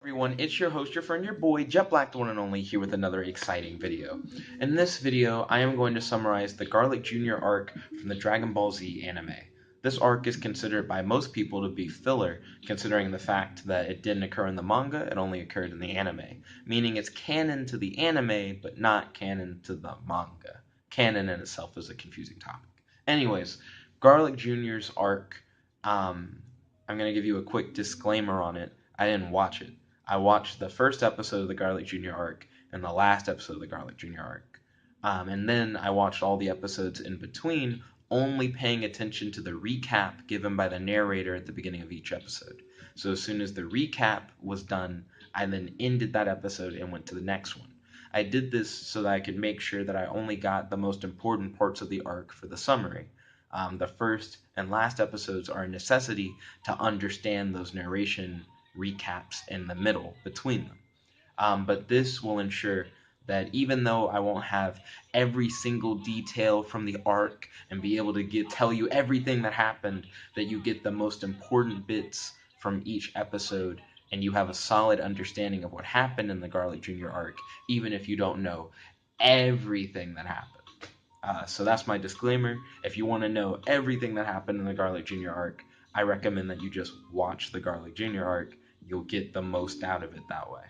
Everyone, it's your host, your friend, your boy, Jet Black, the one and only, here with another exciting video. In this video, I am going to summarize the Garlic Jr. arc from the Dragon Ball Z anime. This arc is considered by most people to be filler, considering the fact that it didn't occur in the manga, it only occurred in the anime, meaning it's canon to the anime, but not canon to the manga. Canon in itself is a confusing topic. Anyways, Garlic Jr.'s arc, I'm going to give you a quick disclaimer on it. I didn't watch it. I watched the first episode of the Garlic Jr. arc and the last episode of the Garlic Jr. arc. And then I watched all the episodes in between, only paying attention to the recap given by the narrator at the beginning of each episode. So as soon as the recap was done, I then ended that episode and went to the next one. I did this so that I could make sure that I only got the most important parts of the arc for the summary. The first and last episodes are a necessity to understand those narration recaps in the middle between them. But this will ensure that even though I won't have every single detail from the arc and be able to tell you everything that happened, that you get the most important bits from each episode and you have a solid understanding of what happened in the Garlic Jr. arc, even if you don't know everything that happened. So that's my disclaimer. If you want to know everything that happened in the Garlic Jr. arc, I recommend that you just watch the Garlic Jr. arc. You'll get the most out of it that way.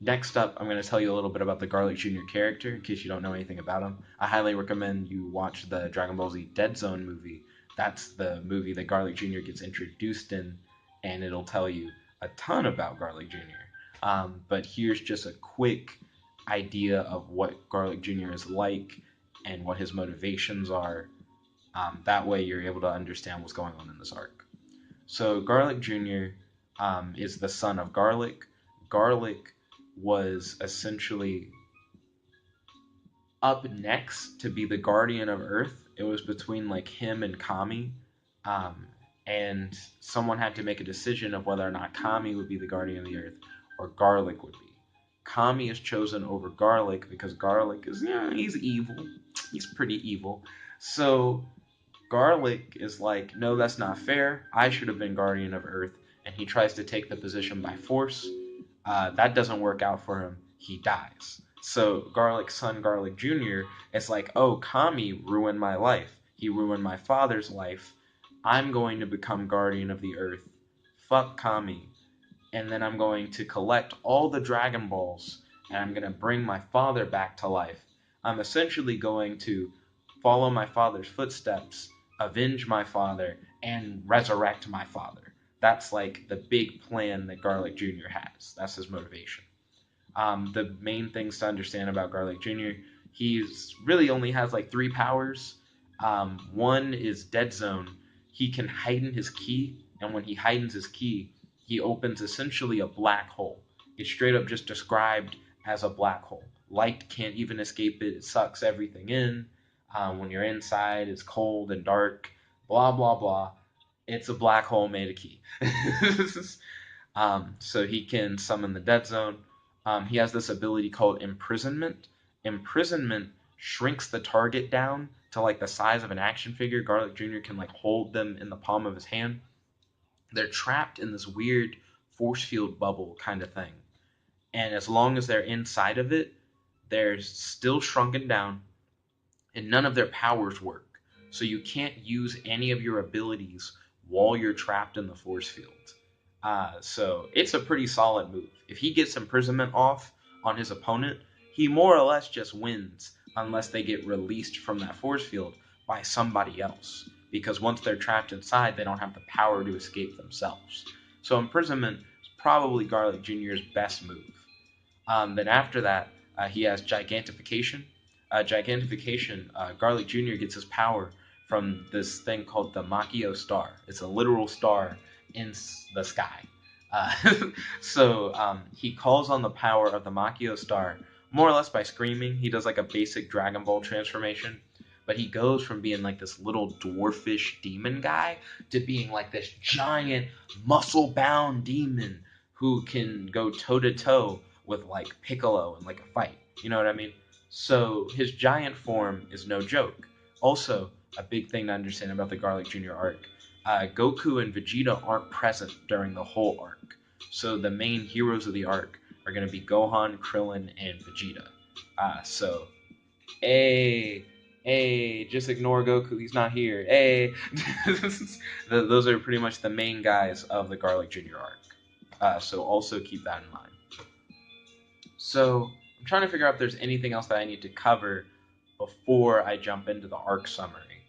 Next up, I'm going to tell you a little bit about the Garlic Jr. character, in case you don't know anything about him. I highly recommend you watch the Dragon Ball Z Dead Zone movie. That's the movie that Garlic Jr. gets introduced in, and it'll tell you a ton about Garlic Jr. But here's just a quick idea of what Garlic Jr. is like and what his motivations are. That way you're able to understand what's going on in this arc. So Garlic Jr. Is the son of Garlic. Garlic was essentially up next to be the guardian of Earth. It was between like him and Kami. And someone had to make a decision of whether or not Kami would be the guardian of the Earth or Garlic would be. Kami is chosen over Garlic because Garlic is, he's evil. He's pretty evil. So Garlic is like, no, that's not fair. I should have been guardian of Earth. And he tries to take the position by force. That doesn't work out for him. He dies. So Garlic's son, Garlic Jr., is like, oh, Kami ruined my life. He ruined my father's life. I'm going to become guardian of the Earth. Fuck Kami. And then I'm going to collect all the Dragon Balls, and I'm going to bring my father back to life. I'm essentially going to follow my father's footsteps, avenge my father, and resurrect my father. That's like the big plan that Garlic Jr. has. That's his motivation. The main things to understand about Garlic Jr., he's really only has like 3 powers. One is Dead Zone. He can heighten his ki, and when he heightens his ki, he opens essentially a black hole. It's straight up just described as a black hole. Light can't even escape it. It sucks everything in. When you're inside, it's cold and dark. Blah, blah, blah. It's a black hole made of ki. So he can summon the Dead Zone. He has this ability called Imprisonment. Imprisonment shrinks the target down to like the size of an action figure. Garlic Jr. can like hold them in the palm of his hand. They're trapped in this weird force field bubble kind of thing. And as long as they're inside of it, they're still shrunken down, and none of their powers work. So you can't use any of your abilities while you're trapped in the force field. So it's a pretty solid move. If he gets imprisonment off on his opponent, he more or less just wins unless they get released from that force field by somebody else. Because once they're trapped inside, they don't have the power to escape themselves. So imprisonment is probably Garlic Jr.'s best move. Then after that, he has Gigantafication. Gigantafication, Garlic Jr. gets his power from this thing called the Macchio Star. It's a literal star in the sky. So he calls on the power of the Macchio Star more or less by screaming. He does like a basic Dragon Ball transformation. But he goes from being like this little dwarfish demon guy to being like this giant muscle-bound demon who can go toe-to-toe with like Piccolo in like a fight. You know what I mean? So his giant form is no joke. Also, a big thing to understand about the Garlic Jr. arc, Goku and Vegeta aren't present during the whole arc. So the main heroes of the arc are going to be Gohan, Krillin, and Vegeta. So, just ignore Goku. He's not here. Those are pretty much the main guys of the Garlic Jr. arc. So also keep that in mind. So I'm trying to figure out if there's anything else that I need to cover before I jump into the arc summary.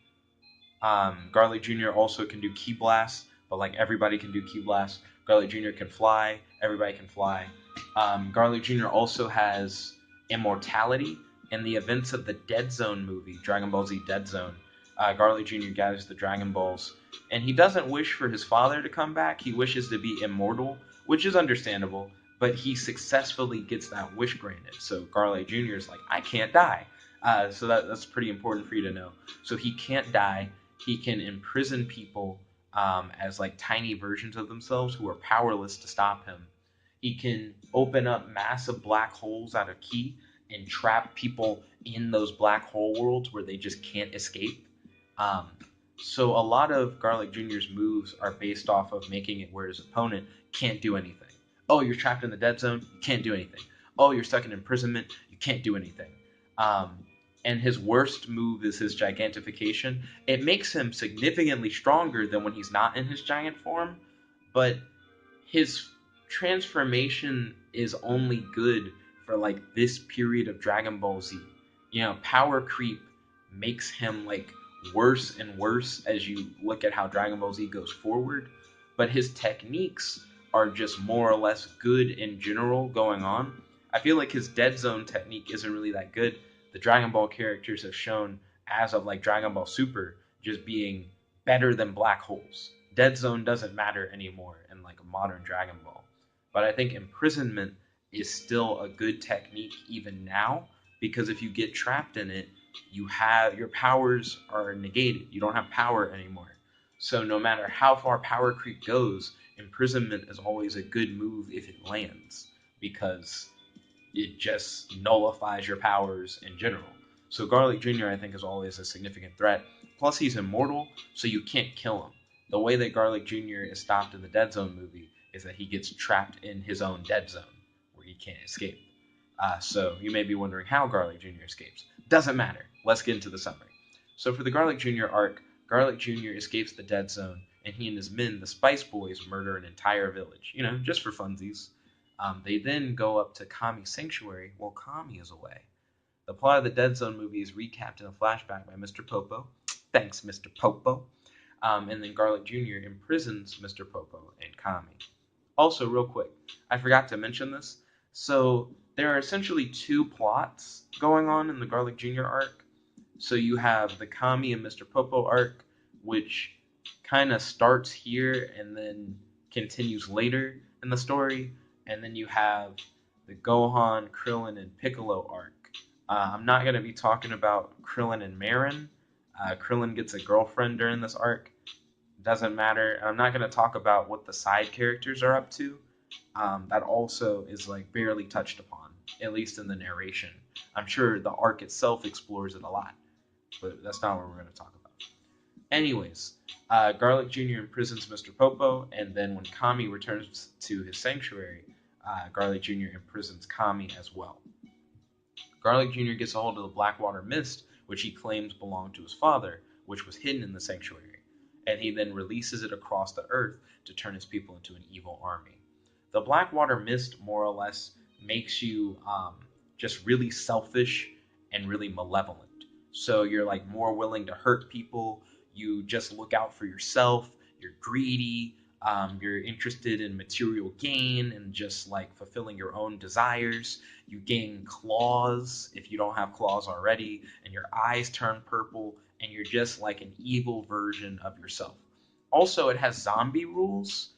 Garlic Jr. also can do Ki Blast, but like everybody can do Ki Blast. Garlic Jr. can fly. Everybody can fly. Garlic Jr. also has immortality. In the events of the Dead Zone movie, Dragon Ball Z Dead Zone, Garlic Jr. gathers the Dragon Balls, and he doesn't wish for his father to come back. He wishes to be immortal, which is understandable, but he successfully gets that wish granted. So Garlic Jr. is like, I can't die. So that's pretty important for you to know. So he can't die. He can imprison people as like tiny versions of themselves who are powerless to stop him. He can open up massive black holes out of ki and trap people in those black hole worlds where they just can't escape. So a lot of Garlic Jr.'s moves are based off of making it where his opponent can't do anything. Oh, you're trapped in the dead zone? You can't do anything. Oh, you're stuck in imprisonment? You can't do anything. And his worst move is his Gigantafication. It makes him significantly stronger than when he's not in his giant form, but his transformation is only good for like this period of Dragon Ball Z. You know, power creep makes him like worse and worse as you look at how Dragon Ball Z goes forward, but his techniques are just more or less good in general going on. I feel like his Dead Zone technique isn't really that good. The Dragon Ball characters have shown, as of like Dragon Ball Super, just being better than black holes. Dead Zone doesn't matter anymore in like a modern Dragon Ball. But I think imprisonment is still a good technique even now, because if you get trapped in it, your powers are negated. You don't have power anymore. So no matter how far power creep goes, imprisonment is always a good move if it lands, because it just nullifies your powers in general. So Garlic Jr. I think is always a significant threat. Plus he's immortal, so you can't kill him. The way that Garlic Jr. is stopped in the Dead Zone movie is that he gets trapped in his own dead zone where he can't escape. So you may be wondering how Garlic Jr. escapes. Doesn't matter. Let's get into the summary. So for the Garlic Jr. arc, Garlic Jr. escapes the dead zone, and he and his men, the Spice Boys, murder an entire village. You know, just for funsies. They then go up to Kami's sanctuary while Kami is away. The plot of the Dead Zone movie is recapped in a flashback by Mr. Popo. Thanks, Mr. Popo. And then Garlic Jr. imprisons Mr. Popo and Kami. Also, real quick, I forgot to mention this. So there are essentially two plots going on in the Garlic Jr. arc. So you have the Kami and Mr. Popo arc, which kind of starts here and then continues later in the story. And then you have the Gohan, Krillin, and Piccolo arc. I'm not going to be talking about Krillin and Marin. Krillin gets a girlfriend during this arc. Doesn't matter. I'm not going to talk about what the side characters are up to. That also is like barely touched upon, at least in the narration. I'm sure the arc itself explores it a lot, but that's not what we're going to talk about. Anyways, Garlic Jr. imprisons Mr. Popo, and then when Kami returns to his sanctuary, Garlic Jr. imprisons Kami as well. Garlic Jr. gets a hold of the Blackwater Mist, which he claims belonged to his father, which was hidden in the sanctuary, and he then releases it across the earth to turn his people into an evil army. The Blackwater Mist more or less makes you just really selfish and really malevolent. So you're like more willing to hurt people, you just look out for yourself, you're greedy, you're interested in material gain and just like fulfilling your own desires. You gain claws if you don't have claws already, and your eyes turn purple, and you're just like an evil version of yourself. Also, it has zombie rules.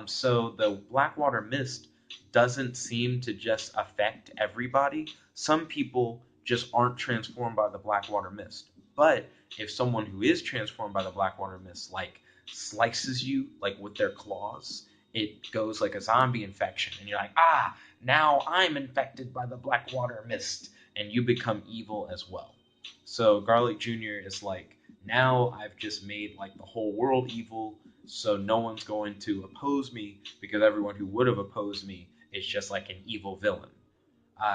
So the Blackwater Mist doesn't seem to just affect everybody. Some people just aren't transformed by the Blackwater Mist. But if someone who is transformed by the Blackwater Mist like slices you like with their claws, it goes like a zombie infection, and you're like, now I'm infected by the Blackwater Mist, and you become evil as well. So Garlic Jr. is like, now I've just made like the whole world evil. So no one's going to oppose me because everyone who would have opposed me is just like an evil villain.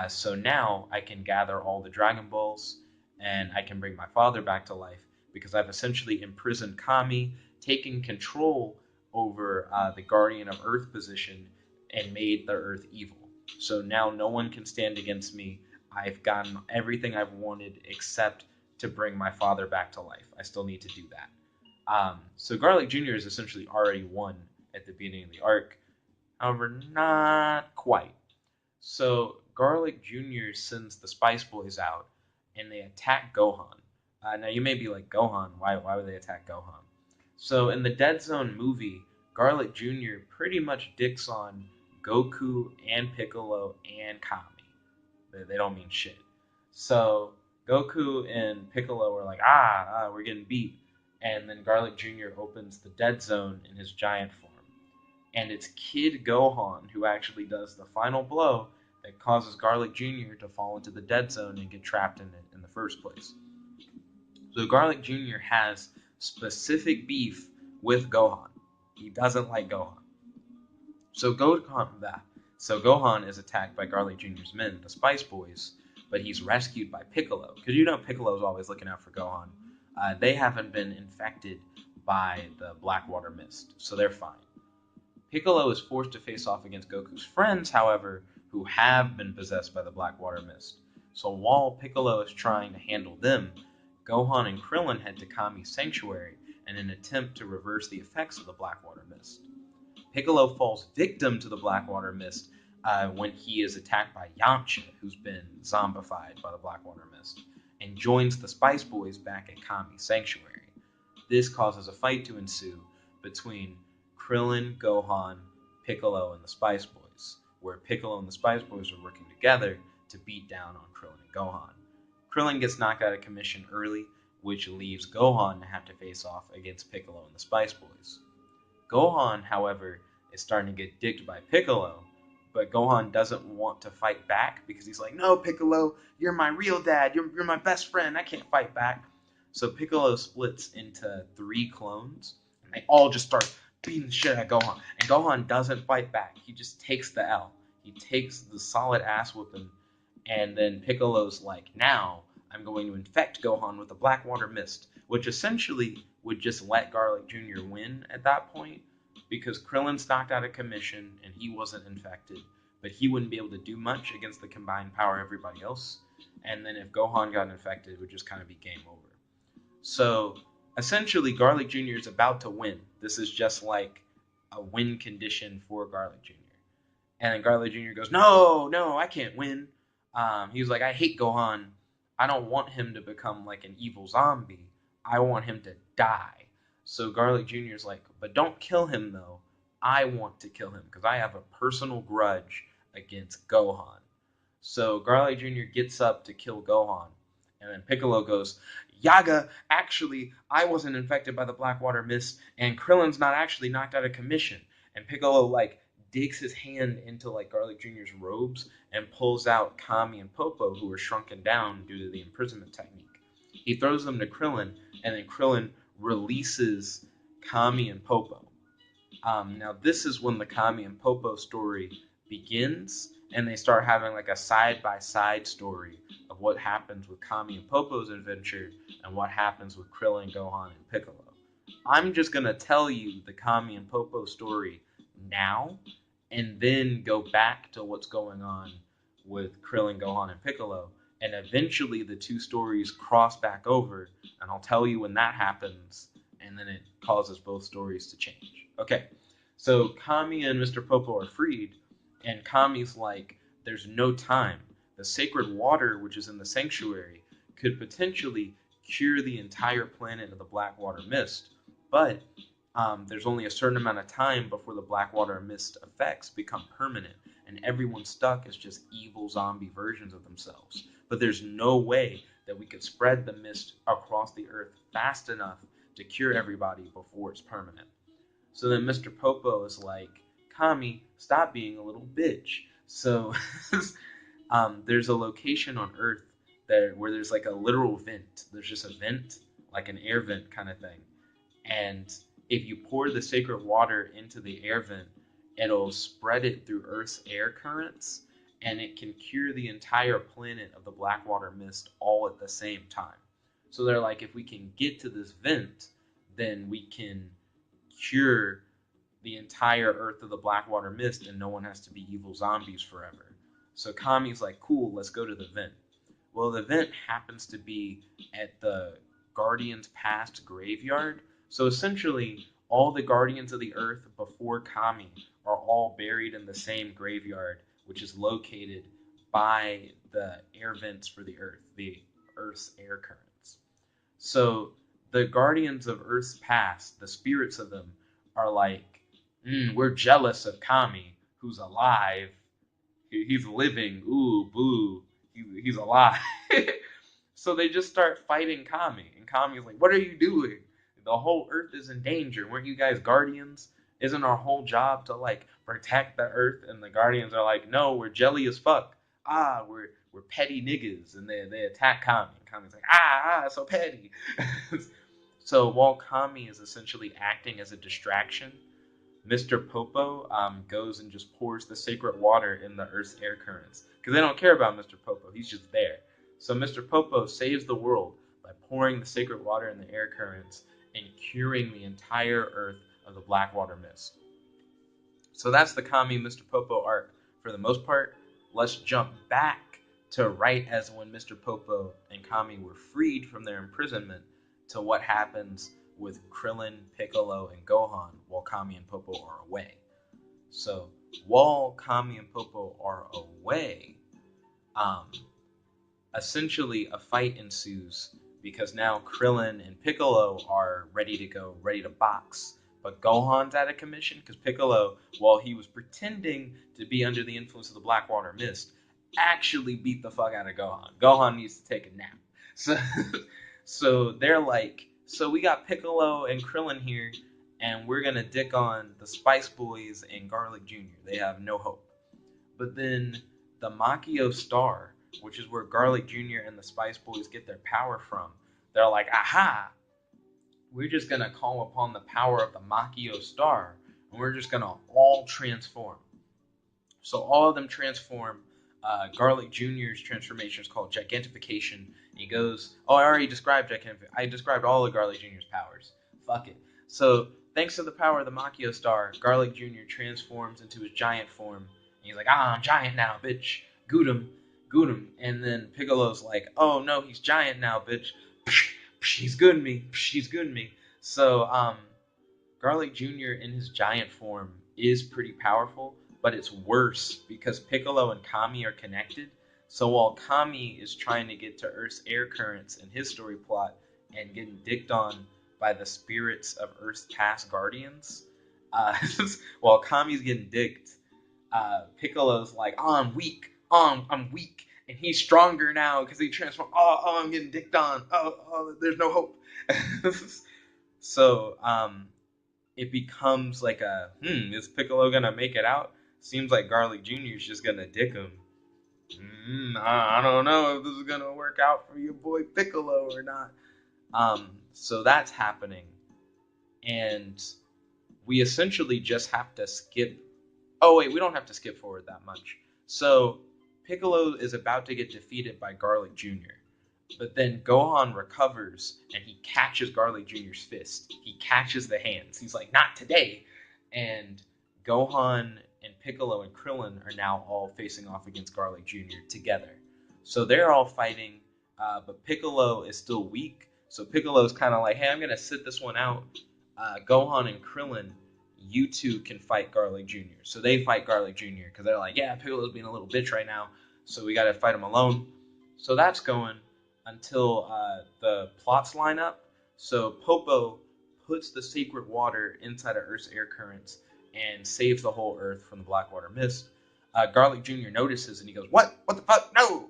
So now I can gather all the Dragon Balls and I can bring my father back to life because I've essentially imprisoned Kami, taken control over the Guardian of Earth position, and made the Earth evil. So now no one can stand against me. I've gotten everything I've wanted except to bring my father back to life. I still need to do that. So Garlic Jr. is essentially already won at the beginning of the arc. However, not quite. So Garlic Jr. sends the Spice Boys out, and they attack Gohan. Now you may be like, Gohan, why would they attack Gohan? So in the Dead Zone movie, Garlic Jr. pretty much dicks on Goku and Piccolo and Kami. They don't mean shit. So Goku and Piccolo are like, we're getting beat. And then Garlic Jr. opens the Dead Zone in his giant form. And it's Kid Gohan who actually does the final blow that causes Garlic Jr. to fall into the Dead Zone and get trapped in it in the first place. So Garlic Jr. has specific beef with Gohan. He doesn't like Gohan. So Gohan is attacked by Garlic Jr.'s men, the Spice Boys, but he's rescued by Piccolo. Because you know Piccolo's always looking out for Gohan. They haven't been infected by the Blackwater Mist, so they're fine. Piccolo is forced to face off against Goku's friends, however, who have been possessed by the Blackwater Mist. So while Piccolo is trying to handle them, Gohan and Krillin head to Kami's sanctuary in an attempt to reverse the effects of the Blackwater Mist. Piccolo falls victim to the Blackwater Mist when he is attacked by Yamcha, who's been zombified by the Blackwater Mist, and joins the Spice Boys back at Kami's sanctuary. This causes a fight to ensue between Krillin, Gohan, Piccolo, and the Spice Boys, where Piccolo and the Spice Boys are working together to beat down on Krillin and Gohan. Krillin gets knocked out of commission early, which leaves Gohan to have to face off against Piccolo and the Spice Boys. Gohan, however, is starting to get dicked by Piccolo, but Gohan doesn't want to fight back because he's like, no, Piccolo, you're my real dad, you're my best friend, I can't fight back. So Piccolo splits into 3 clones, and they all just start beating the shit out of Gohan. And Gohan doesn't fight back, he just takes the L. He takes the solid ass whooping, and then Piccolo's like, now I'm going to infect Gohan with the Blackwater Mist, which essentially would just let Garlic Jr. win at that point, because Krillin's knocked out of commission and he wasn't infected, but he wouldn't be able to do much against the combined power of everybody else. And then if Gohan got infected, it would just kind of be game over. So essentially, Garlic Jr. is about to win. This is just like a win condition for Garlic Jr. And then Garlic Jr. goes, no, I can't win. He was like, I hate Gohan. I don't want him to become like an evil zombie. I want him to die. So Garlic Jr. is like, but don't kill him though. I want to kill him because I have a personal grudge against Gohan. So Garlic Jr. gets up to kill Gohan. And then Piccolo goes, Yaga, actually, I wasn't infected by the Blackwater Mist, and Krillin's not actually knocked out of commission. And Piccolo, like, digs his hand into, like, Garlic Jr.'s robes and pulls out Kami and Popo, who are shrunken down due to the imprisonment technique. He throws them to Krillin, and then Krillin releases Kami and Popo. Now, this is when the Kami and Popo story begins, and they start having, like, a side-by-side story of what happens with Kami and Popo's adventure and what happens with Krillin, Gohan, and Piccolo. I'm just going to tell you the Kami and Popo story now and then go back to what's going on with Krillin, Gohan, and Piccolo, and eventually the 2 stories cross back over, and I'll tell you when that happens, and then it causes both stories to change. Okay, so Kami and Mr. Popo are freed, and Kami's like, there's no time. The sacred water, which is in the sanctuary, could potentially cure the entire planet of the Blackwater Mist, but there's only a certain amount of time before the Blackwater Mist effects become permanent, and everyone stuck as just evil zombie versions of themselves. But there's no way that we could spread the mist across the earth fast enough to cure everybody before it's permanent. So then Mr. Popo is like, Kami, stop being a little bitch. So there's a location on Earth where there's like a literal vent. There's just a vent, like an air vent kind of thing. And if you pour the sacred water into the air vent, it'll spread it through Earth's air currents, and it can cure the entire planet of the Blackwater Mist all at the same time. So they're like, if we can get to this vent, then we can cure the entire Earth of the Blackwater Mist, and no one has to be evil zombies forever. So Kami's like, cool, let's go to the vent. Well, the vent happens to be at the Guardians Past graveyard. So essentially, all the Guardians of the Earth before Kami are all buried in the same graveyard, which is located by the air vents for the Earth's air currents. So the Guardians of Earth's Past, the spirits of them, are like, we're jealous of Kami, who's alive. He's living. Ooh, boo. He's alive. So they just start fighting Kami. And Kami's like, what are you doing? The whole Earth is in danger. Weren't you guys guardians? Isn't our whole job to, like, protect the Earth? And the Guardians are like, no, we're jelly as fuck. We're petty niggas. And they attack Kami. And Kami's like, so petty. So while Kami is essentially acting as a distraction, Mr. Popo goes and just pours the sacred water in the Earth's air currents. Because they don't care about Mr. Popo. He's just there. So Mr. Popo saves the world by pouring the sacred water in the air currents and curing the entire Earth of the Blackwater Mist. So that's the Kami Mr. Popo arc for the most part. Let's jump back to right as when Mr. Popo and Kami were freed from their imprisonment to what happens with Krillin, Piccolo, and Gohan while Kami and Popo are away. So while Kami and Popo are away, essentially a fight ensues because now Krillin and Piccolo are ready to go, ready to box. But Gohan's out of commission because Piccolo, while he was pretending to be under the influence of the Blackwater Mist, actually beat the fuck out of Gohan. Gohan needs to take a nap. So they're like, so we got Piccolo and Krillin here, and we're going to dick on the Spice Boys and Garlic Jr. They have no hope. But then the Macchio Star, which is where Garlic Jr. and the Spice Boys get their power from, they're like, aha, we're just going to call upon the power of the Macchio Star, and we're just going to all transform. So all of them transform. Garlic Jr.'s transformation is called Gigantafication. And he goes, I already described Gigantafication. I described all of Garlic Jr.'s powers. Fuck it. So thanks to the power of the Macchio Star, Garlic Jr. transforms into his giant form. And he's like, I'm giant now, bitch. Goot him. And then Piccolo's like, oh no, he's giant now, bitch. He's good me. So Garlic Jr. in his giant form is pretty powerful, but it's worse because Piccolo and Kami are connected. So while Kami is trying to get to Earth's air currents in his story plot and getting dicked on by the spirits of Earth's past guardians, while Kami's getting dicked, Piccolo's like, I'm weak, and he's stronger now because he transformed. I'm getting dicked on. There's no hope. So it becomes like is Piccolo gonna make it out? Seems like Garlic Jr. is just gonna dick him. I don't know if this is gonna work out for your boy Piccolo or not. So that's happening, and we essentially just have to skip. Oh wait, we don't have to skip forward that much. So Piccolo is about to get defeated by Garlic Jr. But then Gohan recovers and he catches Garlic Jr.'s fist. He catches the hands. He's like, not today. And Gohan and Piccolo and Krillin are now all facing off against Garlic Jr. together. So they're all fighting, but Piccolo is still weak. So Piccolo's kind of like, hey, I'm going to sit this one out. Gohan and Krillin, you two can fight Garlic Jr. So they fight Garlic Jr. because they're like, yeah, Piccolo's being a little bitch right now, so we got to fight him alone. So that's going until the plots line up. So Popo puts the sacred water inside of Earth's air currents and saves the whole Earth from the Blackwater Mist. Garlic Jr. notices and he goes, what the fuck? No,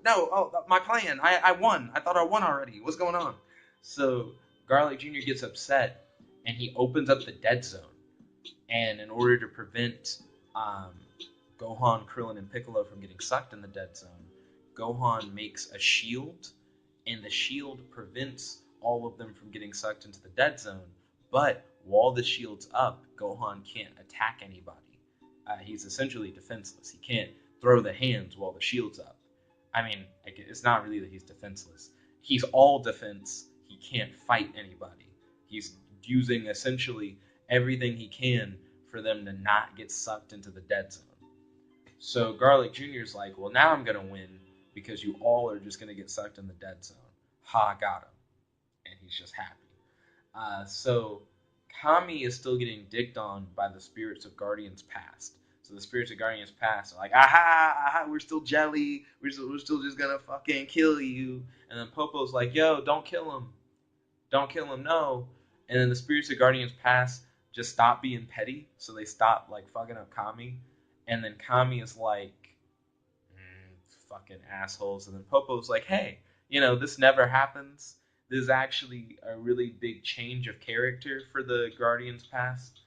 my plan. I won. I thought I won already. What's going on? So Garlic Jr. gets upset and he opens up the dead zone. And in order to prevent Gohan, Krillin, and Piccolo from getting sucked in the dead zone, Gohan makes a shield, and the shield prevents all of them from getting sucked into the dead zone, But while the shield's up, Gohan can't attack anybody. He's essentially defenseless. He can't throw the hands while the shield's up. I mean, it's not really that he's defenseless. He's all defense. He can't fight anybody. He's using essentially everything he can for them to not get sucked into the dead zone. So Garlic Jr.'s like, well, now I'm going to win because you all are just going to get sucked in the dead zone. Ha, got him. And he's just happy. So Kami is still getting dicked on by the spirits of Guardians Past. So the spirits of Guardians Past are like, aha, we're still jelly. We're still just going to fucking kill you. And then Popo's like, yo, don't kill him. Don't kill him, no. And then the spirits of Guardians Past just stop being petty. So they stop, like, fucking up Kami. And then Kami is like, fucking assholes. And then Popo's like, hey, this never happens. This is actually a really big change of character for the Guardians Past.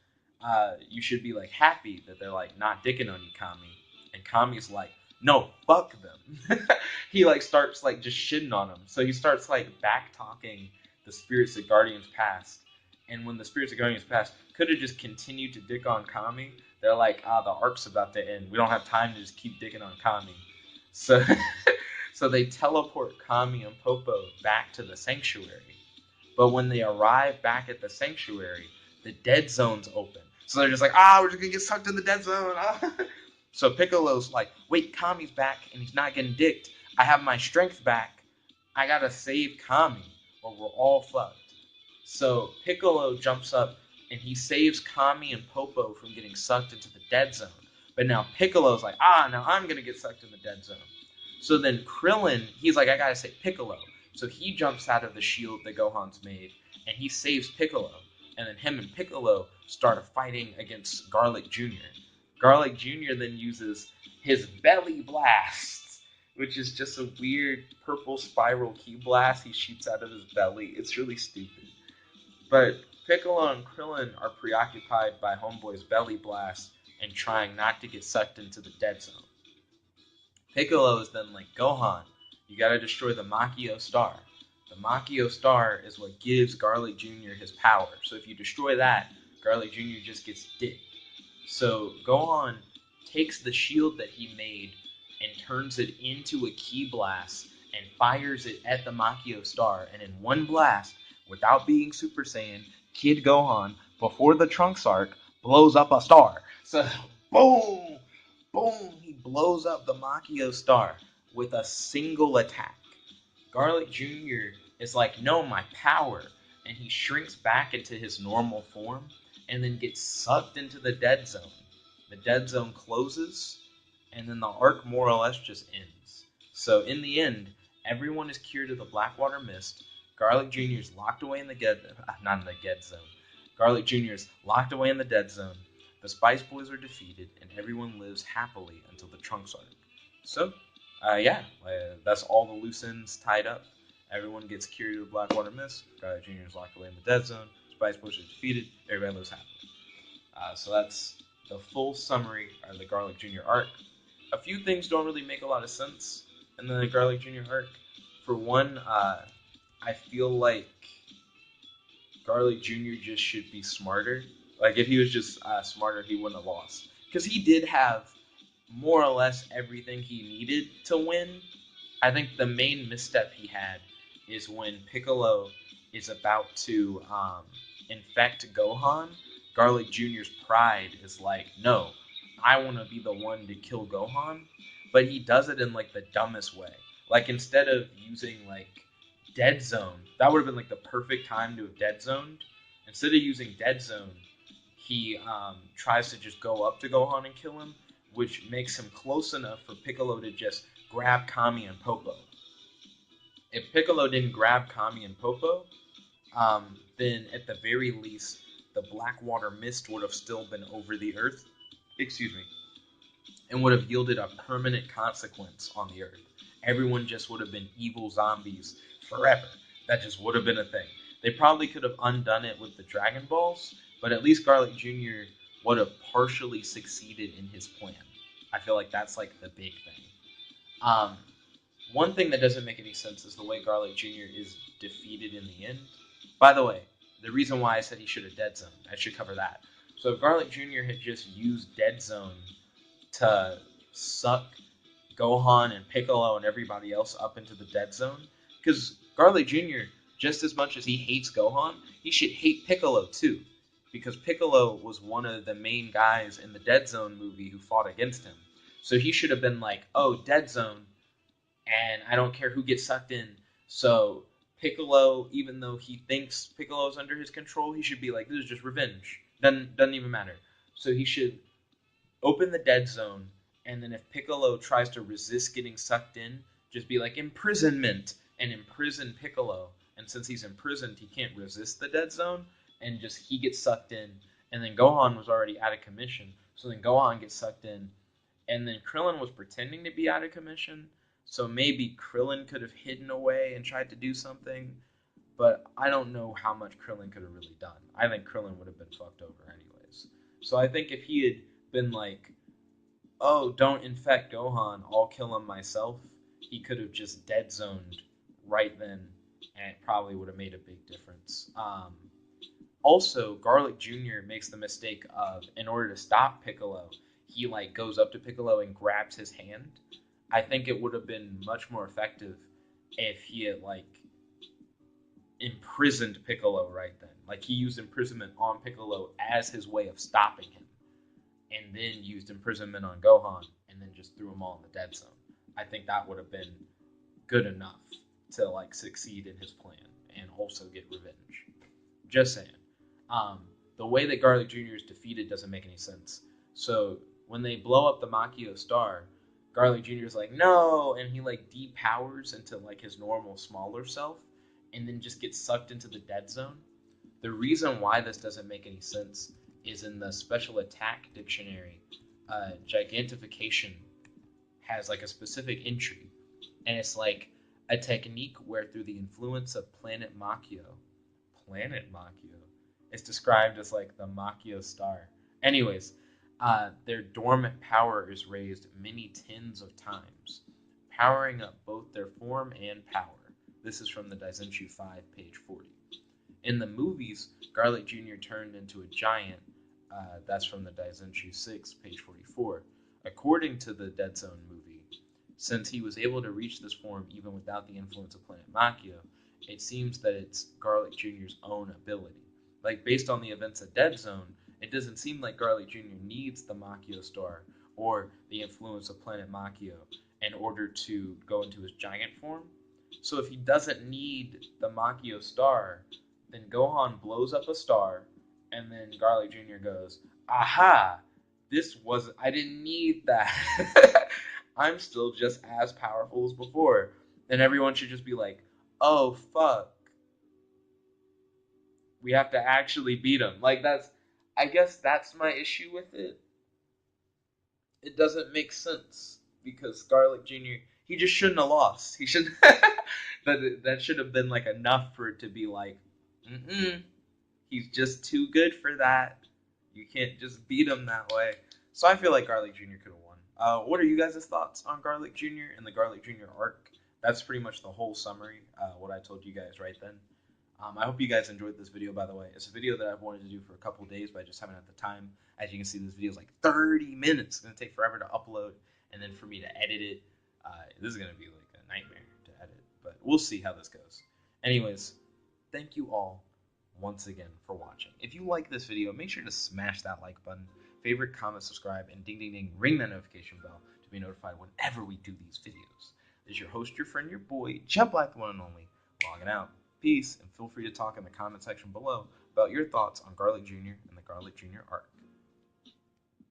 You should be, like, happy that they're, like, not dicking on you, Kami. And Kami's like, no, fuck them. He, like, starts, like, just shitting on them. So he starts, like, back-talking the spirits of Guardians Past. And when the spirits of Guardians Past could have just continued to dick on Kami, they're like, the arc's about to end. We don't have time to just keep dicking on Kami. So so they teleport Kami and Popo back to the sanctuary. But when they arrive back at the sanctuary, the dead zone's open. So they're just like, we're just going to get sucked in the dead zone. So Piccolo's like, wait, Kami's back and he's not getting dicked. I have my strength back. I got to save Kami or we're all fucked. So Piccolo jumps up and he saves Kami and Popo from getting sucked into the dead zone. But now Piccolo's like, now I'm going to get sucked in the dead zone. So then Krillin, he's like, I got to save Piccolo. So he jumps out of the shield that Gohan's made and he saves Piccolo. And then him and Piccolo start fighting against Garlic Jr. Garlic Jr. then uses his belly blasts, which is just a weird purple spiral ki blast he shoots out of his belly. It's really stupid. But Piccolo and Krillin are preoccupied by Homeboy's belly blast and trying not to get sucked into the dead zone. Piccolo is then like, Gohan, you gotta destroy the Macchio Star. The Macchio Star is what gives Garlic Jr. his power. So if you destroy that, Garlic Jr. just gets dicked. So Gohan takes the shield that he made and turns it into a ki blast and fires it at the Macchio Star. And in one blast, without being Super Saiyan, Kid Gohan, before the Trunks arc, blows up a star. So, boom! Boom! He blows up the Macchio Star with a single attack. Garlic Jr. is like, no, my power. And he shrinks back into his normal form and then gets sucked into the dead zone. The dead zone closes, and then the arc more or less just ends. So in the end, everyone is cured of the Blackwater Mist. Garlic Jr. is locked away in the not in the dead zone. Garlic Jr. is locked away in the dead zone. The Spice Boys are defeated, and everyone lives happily until the Trunks arc. So, that's all the loose ends tied up. Everyone gets cured of the Blackwater Mist. Garlic Jr. is locked away in the dead zone. Spice Boys are defeated. Everybody lives happily. So that's the full summary of the Garlic Jr. arc. A few things don't really make a lot of sense in the Garlic Jr. arc. For one, I feel like Garlic Jr. just should be smarter. Like, if he was just smarter, he wouldn't have lost. Because he did have more or less everything he needed to win. I think the main misstep he had is when Piccolo is about to infect Gohan. Garlic Jr.'s pride is like, no, I want to be the one to kill Gohan. But he does it in, like, the dumbest way. Like, instead of using, like, Dead Zone, that would have been, like, the perfect time to have Dead Zoned. Instead of using Dead Zone, he tries to just go up to Gohan and kill him, which makes him close enough for Piccolo to just grab Kami and Popo. If Piccolo didn't grab Kami and Popo, then at the very least, the Blackwater Mist would have still been over the Earth, and would have yielded a permanent consequence on the Earth. Everyone just would have been evil zombies forever. That just would have been a thing. They probably could have undone it with the Dragon Balls, but at least Garlic Jr. would have partially succeeded in his plan. I feel like that's, like, the big thing. One thing that doesn't make any sense is the way Garlic Jr. is defeated in the end. By the way, the reason why I said he should have dead zoned, I should cover that. So if Garlic Jr. had just used dead zone to suck Gohan and Piccolo and everybody else up into the dead zone, because Garlic Jr., just as much as he hates Gohan, he should hate Piccolo too, because Piccolo was one of the main guys in the Dead Zone movie who fought against him. So he should have been like, oh, Dead Zone, and I don't care who gets sucked in. So Piccolo, even though he thinks Piccolo's under his control, he should be like, this is just revenge. Doesn't even matter. So he should open the dead zone, and then if Piccolo tries to resist getting sucked in, just be like, imprisonment, and imprison Piccolo. And since he's imprisoned, he can't resist the dead zone, and just he gets sucked in. And then Gohan was already out of commission, so then Gohan gets sucked in. And then Krillin was pretending to be out of commission, so maybe Krillin could have hidden away and tried to do something. But I don't know how much Krillin could have really done. I think Krillin would have been fucked over anyways. So I think if he had been like, oh, don't infect Gohan, I'll kill him myself, he could have just dead zoned right then, and it probably would have made a big difference. Also, Garlic Jr. makes the mistake of, in order to stop Piccolo, he like goes up to Piccolo and grabs his hand. I think it would have been much more effective if he had like imprisoned Piccolo right then. Like he used imprisonment on Piccolo as his way of stopping him, and then used imprisonment on Gohan, and then just threw them all in the dead zone. I think that would have been good enough to like succeed in his plan and also get revenge. Just saying. The way that Garlic Jr. is defeated doesn't make any sense. So when they blow up the Macchio Star, Garlic Jr. is like, no, and he like depowers into like his normal smaller self, and then just gets sucked into the dead zone. The reason why this doesn't make any sense is in the special attack dictionary, Gigantafication has like a specific entry, and it's like a technique where through the influence of planet Macchio is described as like the Macchio Star. Anyways, their dormant power is raised many tens of times, powering up both their form and power. This is from the Daizenshu 5, page 40. In the movies, Garlic Jr. turned into a giant. That's from the Daizenshu 6, page 44. According to the Dead Zone movie, since he was able to reach this form even without the influence of Planet Macchio, it seems that it's Garlic Jr.'s own ability. Like, based on the events of Dead Zone, it doesn't seem like Garlic Jr. needs the Macchio Star or the influence of Planet Macchio in order to go into his giant form. So if he doesn't need the Macchio Star, then Gohan blows up a star, and then Garlic Jr. goes, aha, I didn't need that. I'm still just as powerful as before. And everyone should just be like, oh, fuck. We have to actually beat him. Like, I guess that's my issue with it. It doesn't make sense, because Garlic Jr., he just shouldn't have lost. He should that should have been like enough for it to be like, he's just too good for that. You can't just beat him that way. So I feel like Garlic Jr. could have won. What are you guys' thoughts on Garlic Jr. and the Garlic Jr. arc? That's pretty much the whole summary, what I told you guys right then. I hope you guys enjoyed this video, by the way. It's a video that I've wanted to do for a couple days, but I just haven't had the time. As you can see, this video is like 30 minutes. It's going to take forever to upload, and then for me to edit it. This is going to be like a nightmare to edit, but we'll see how this goes. Anyways, thank you all once again for watching. If you like this video, make sure to smash that like button, favorite, comment, subscribe, and ding ding ding, ring that notification bell to be notified whenever we do these videos. This is your host, your friend, your boy, Jet Black, the one and only, logging out. Peace, and feel free to talk in the comment section below about your thoughts on Garlic Jr. and the Garlic Jr. arc.